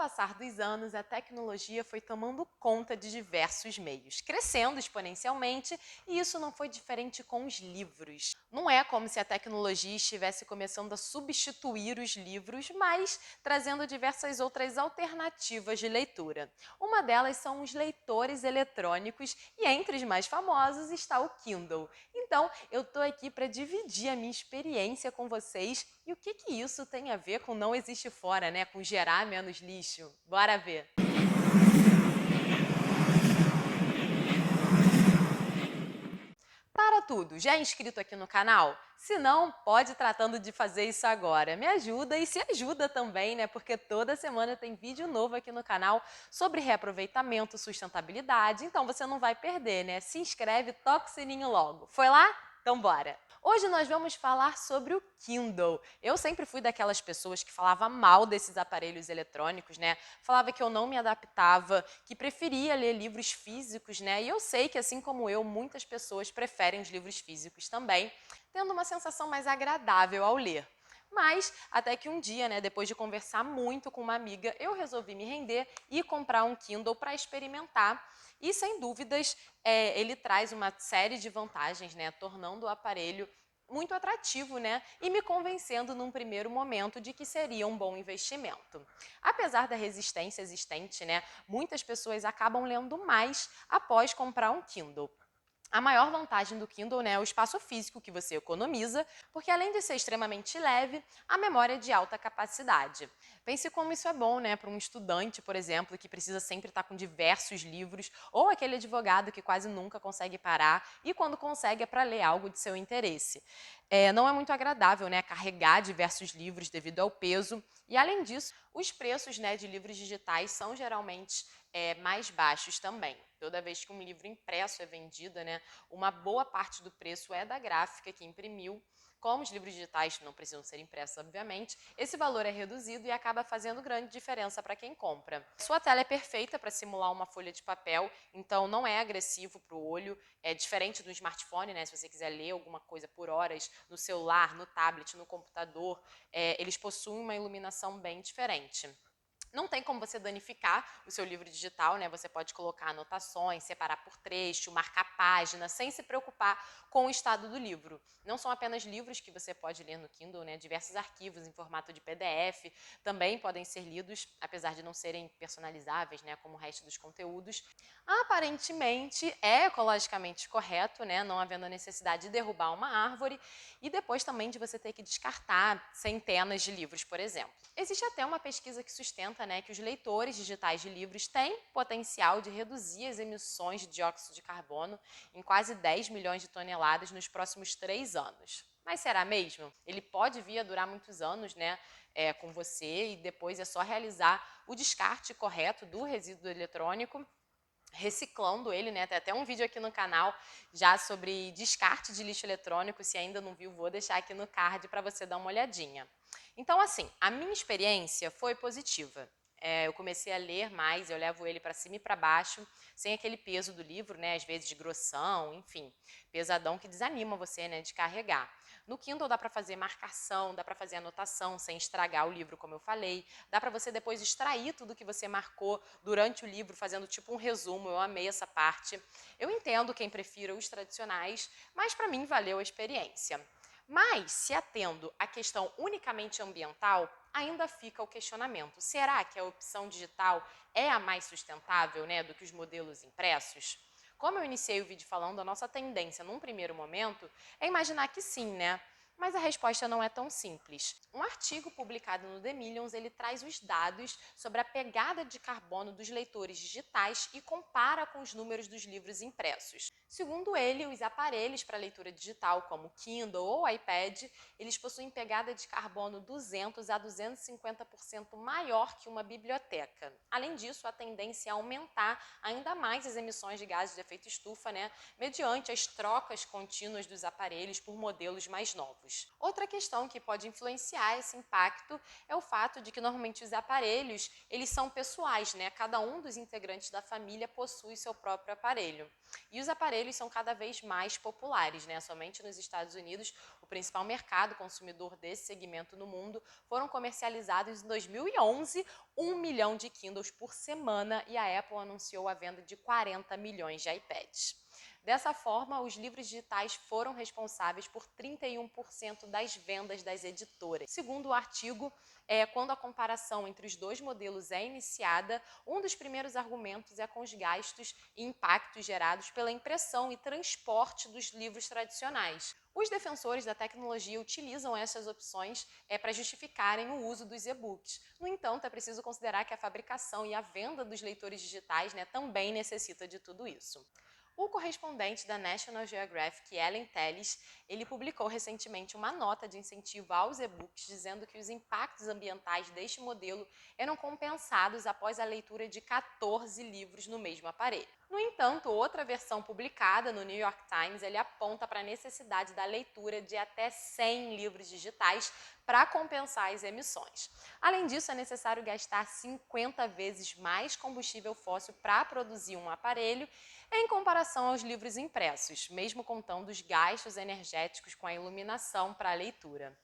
passar dos anos, a tecnologia foi tomando conta de diversos meios, crescendo exponencialmente, e isso não foi diferente com os livros. Não é como se a tecnologia estivesse começando a substituir os livros, mas trazendo diversas outras alternativas de leitura. Uma delas são os leitores eletrônicos, e entre os mais famosos está o Kindle. Então, eu estou aqui para dividir a minha experiência com vocês e o que isso tem a ver com não existe fora, né? Com gerar menos lixo. Bora ver! Para tudo, já é inscrito aqui no canal? Se não, pode ir tratando de fazer isso agora. Me ajuda e se ajuda também, né? Porque toda semana tem vídeo novo aqui no canal sobre reaproveitamento, sustentabilidade, então você não vai perder, né? Se inscreve, toca o sininho logo. Foi lá? Então bora! Hoje nós vamos falar sobre o Kindle. Eu sempre fui daquelas pessoas que falava mal desses aparelhos eletrônicos, né? Falava que eu não me adaptava, que preferia ler livros físicos, né? E eu sei que, assim como eu, muitas pessoas preferem os livros físicos também, tendo uma sensação mais agradável ao ler. Mas, até que um dia, né, depois de conversar muito com uma amiga, eu resolvi me render e comprar um Kindle para experimentar. E, sem dúvidas, ele traz uma série de vantagens, né, tornando o aparelho muito atrativo, né, e me convencendo num primeiro momento de que seria um bom investimento. Apesar da resistência existente, né, muitas pessoas acabam lendo mais após comprar um Kindle. A maior vantagem do Kindle, né, é o espaço físico que você economiza, porque além de ser extremamente leve, a memória é de alta capacidade. Pense como isso é bom, né, para um estudante, por exemplo, que precisa sempre estar com diversos livros, ou aquele advogado que quase nunca consegue parar e quando consegue é para ler algo de seu interesse. Não é muito agradável, né, carregar diversos livros devido ao peso e, além disso, os preços, né, de livros digitais são geralmente mais baixos também. Toda vez que um livro impresso é vendido, né, uma boa parte do preço é da gráfica que imprimiu. Como os livros digitais não precisam ser impressos, obviamente, esse valor é reduzido e acaba fazendo grande diferença para quem compra. Sua tela é perfeita para simular uma folha de papel, então não é agressivo para o olho, é diferente do smartphone, né? Se você quiser ler alguma coisa por horas no celular, no tablet, no computador, eles possuem uma iluminação bem diferente. Não tem como você danificar o seu livro digital, né? Você pode colocar anotações, separar por trecho, marcar página, sem se preocupar com o estado do livro. Não são apenas livros que você pode ler no Kindle, né? Diversos arquivos em formato de PDF também podem ser lidos, apesar de não serem personalizáveis, né? Como o resto dos conteúdos. Aparentemente é ecologicamente correto, né? Não havendo a necessidade de derrubar uma árvore e depois também de você ter que descartar centenas de livros, por exemplo. Existe até uma pesquisa que sustenta, né, que os leitores digitais de livros têm potencial de reduzir as emissões de dióxido de carbono em quase 10 milhões de toneladas nos próximos 3 anos. Mas será mesmo? Ele pode vir a durar muitos anos, né, com você e depois é só realizar o descarte correto do resíduo eletrônico reciclando ele, né? Tem até um vídeo aqui no canal já sobre descarte de lixo eletrônico. Se ainda não viu, vou deixar aqui no card para você dar uma olhadinha. Então, assim, a minha experiência foi positiva. Eu comecei a ler mais, eu levo ele para cima e para baixo, sem aquele peso do livro, né? Às vezes grossão, enfim, pesadão que desanima você, né, de carregar. No Kindle dá para fazer marcação, dá para fazer anotação sem estragar o livro, como eu falei. Dá para você depois extrair tudo que você marcou durante o livro, fazendo tipo um resumo. Eu amei essa parte. Eu entendo quem prefira os tradicionais, mas para mim valeu a experiência. Mas, se atendo à questão unicamente ambiental, ainda fica o questionamento. Será que a opção digital é a mais sustentável, né, do que os modelos impressos? Como eu iniciei o vídeo falando, a nossa tendência num primeiro momento é imaginar que sim, né? Mas a resposta não é tão simples. Um artigo publicado no The Millions, ele traz os dados sobre a pegada de carbono dos leitores digitais e compara com os números dos livros impressos. Segundo ele, os aparelhos para leitura digital, como o Kindle ou o iPad, eles possuem pegada de carbono 200 a 250% maior que uma biblioteca. Além disso, a tendência é aumentar ainda mais as emissões de gases de efeito estufa, né, mediante as trocas contínuas dos aparelhos por modelos mais novos. Outra questão que pode influenciar esse impacto é o fato de que normalmente os aparelhos, eles são pessoais, né? Cada um dos integrantes da família possui seu próprio aparelho. E os aparelhos aparelhos são cada vez mais populares, né? Somente nos Estados Unidos, o principal mercado consumidor desse segmento no mundo, foram comercializados em 2011 1 milhão de Kindles por semana e a Apple anunciou a venda de 40 milhões de iPads. Dessa forma, os livros digitais foram responsáveis por 31% das vendas das editoras. Segundo o artigo, quando a comparação entre os dois modelos é iniciada, um dos primeiros argumentos é com os gastos e impactos gerados pela impressão e transporte dos livros tradicionais. Os defensores da tecnologia utilizam essas opções para justificarem o uso dos e-books. No entanto, é preciso considerar que a fabricação e a venda dos leitores digitais, né, também necessita de tudo isso. O correspondente da National Geographic, Ellen Telles, ele publicou recentemente uma nota de incentivo aos e-books, dizendo que os impactos ambientais deste modelo eram compensados após a leitura de 14 livros no mesmo aparelho. No entanto, outra versão publicada no New York Times, ele aponta para a necessidade da leitura de até 100 livros digitais para compensar as emissões. Além disso, é necessário gastar 50 vezes mais combustível fóssil para produzir um aparelho em comparação aos livros impressos, mesmo contando os gastos energéticos com a iluminação para a leitura.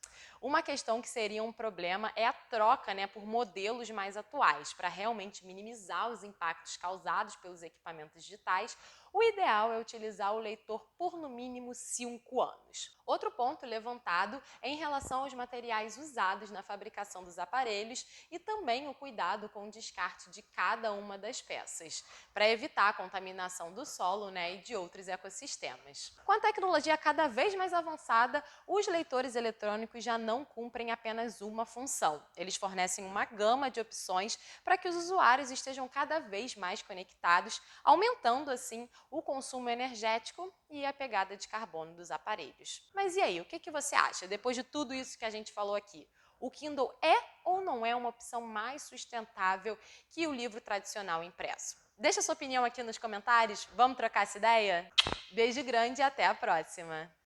Uma questão que seria um problema é a troca, né, por modelos mais atuais. Para realmente minimizar os impactos causados pelos equipamentos digitais, o ideal é utilizar o leitor por no mínimo 5 anos. Outro ponto levantado é em relação aos materiais usados na fabricação dos aparelhos e também o cuidado com o descarte de cada uma das peças, para evitar a contaminação do solo, né, e de outros ecossistemas. Com a tecnologia cada vez mais avançada, os leitores eletrônicos já não cumprem apenas uma função. Eles fornecem uma gama de opções para que os usuários estejam cada vez mais conectados, aumentando assim o consumo energético e a pegada de carbono dos aparelhos. Mas e aí, o que você acha? Depois de tudo isso que a gente falou aqui, o Kindle é ou não é uma opção mais sustentável que o livro tradicional impresso? Deixa sua opinião aqui nos comentários, vamos trocar essa ideia? Beijo grande e até a próxima!